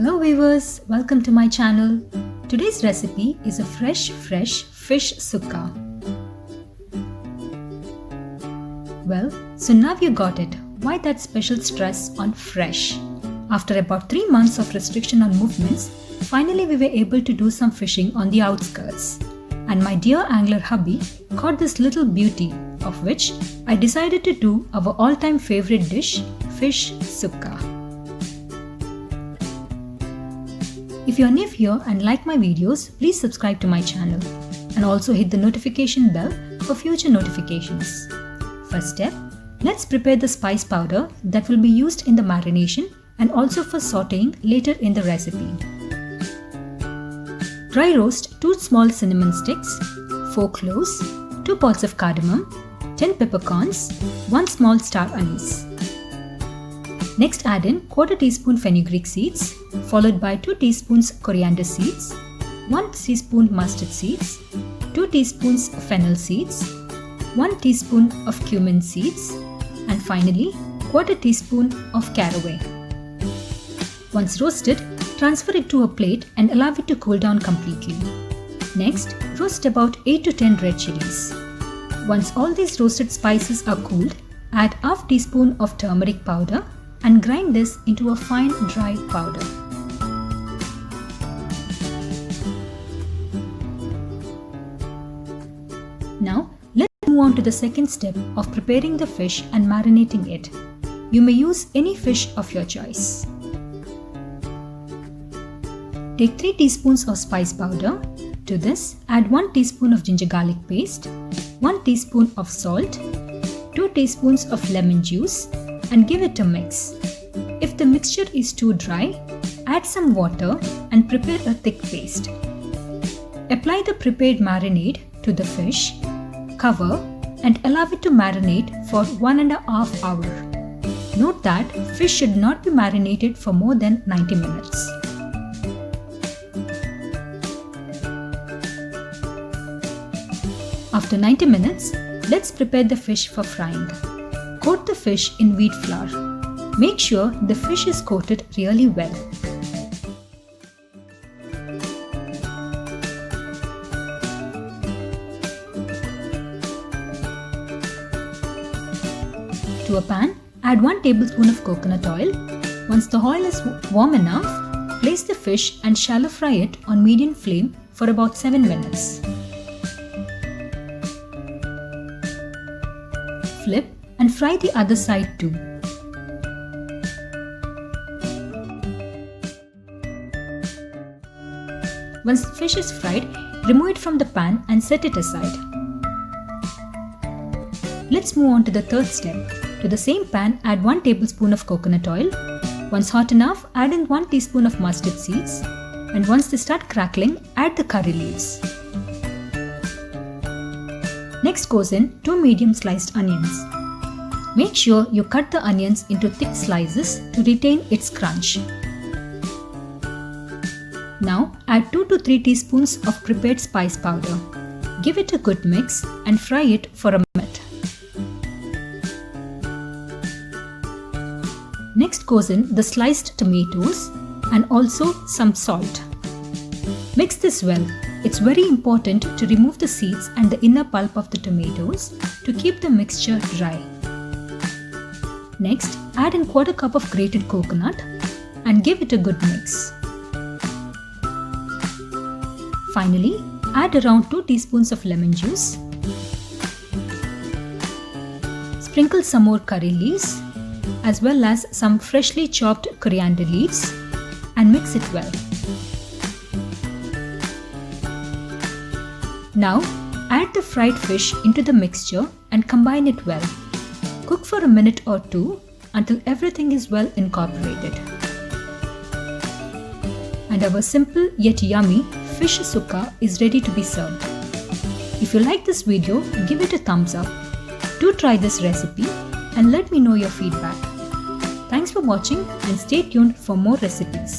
Hello viewers, welcome to my channel. Today's recipe is a fresh fish sukka. Well, so now you got it. Why that special stress on fresh? After about 3 months of restriction on movements, finally we were able to do some fishing on the outskirts. And my dear angler hubby caught this little beauty, of which I decided to do our all-time favorite dish, fish sukka. If you are new here and like my videos, please subscribe to my channel and also hit the notification bell for future notifications. First step, let's prepare the spice powder that will be used in the marination and also for sauteing later in the recipe. Dry roast 2 small cinnamon sticks, 4 cloves, 2 pods of cardamom, 10 peppercorns, 1 small star anise. Next add in 1/4 teaspoon fenugreek seeds, followed by 2 teaspoons coriander seeds, 1 teaspoon mustard seeds, 2 teaspoons fennel seeds, 1 teaspoon of cumin seeds, and finally 1/4 teaspoon of caraway. Once roasted, transfer it to a plate and allow it to cool down completely. Next, roast about 8 to 10 red chilies. Once all these roasted spices are cooled, add half teaspoon of turmeric powder and grind this into a fine dry powder. Now, let's move on to the second step of preparing the fish and marinating it. You may use any fish of your choice. Take 3 teaspoons of spice powder. To this, add 1 teaspoon of ginger garlic paste, 1 teaspoon of salt, 2 teaspoons of lemon juice, and give it a mix. If the mixture is too dry, add some water and prepare a thick paste. Apply the prepared marinade to the fish, cover, and allow it to marinate for 1.5 hours. Note that fish should not be marinated for more than 90 minutes. After 90 minutes, let's prepare the fish for frying. Coat the fish in wheat flour. Make sure the fish is coated really well. To a pan, add 1 tablespoon of coconut oil. Once the oil is warm enough, place the fish and shallow fry it on medium flame for about 7 minutes. Flip and fry the other side too. Once the fish is fried, remove it from the pan and set it aside. Let's move on to the third step. To the same pan, add 1 tablespoon of coconut oil. Once hot enough, add in 1 teaspoon of mustard seeds, and once they start crackling, add the curry leaves. Next goes in 2 medium sliced onions. Make sure you cut the onions into thick slices to retain its crunch. Now add 2 to 3 teaspoons of prepared spice powder. Give it a good mix and fry it for a minute. Next goes in the sliced tomatoes and also some salt. Mix this well. It's very important to remove the seeds and the inner pulp of the tomatoes to keep the mixture dry. Next, add in 1/4 cup of grated coconut and give it a good mix. Finally, add around 2 teaspoons of lemon juice. Sprinkle some more curry leaves as well as some freshly chopped coriander leaves and mix it well. Now, add the fried fish into the mixture and combine it well. Cook for a minute or 2 until everything is well incorporated. And our simple yet yummy fish sukka is ready to be served. If you like this video, give it a thumbs up. Do try this recipe and let me know your feedback. Thanks for watching and stay tuned for more recipes.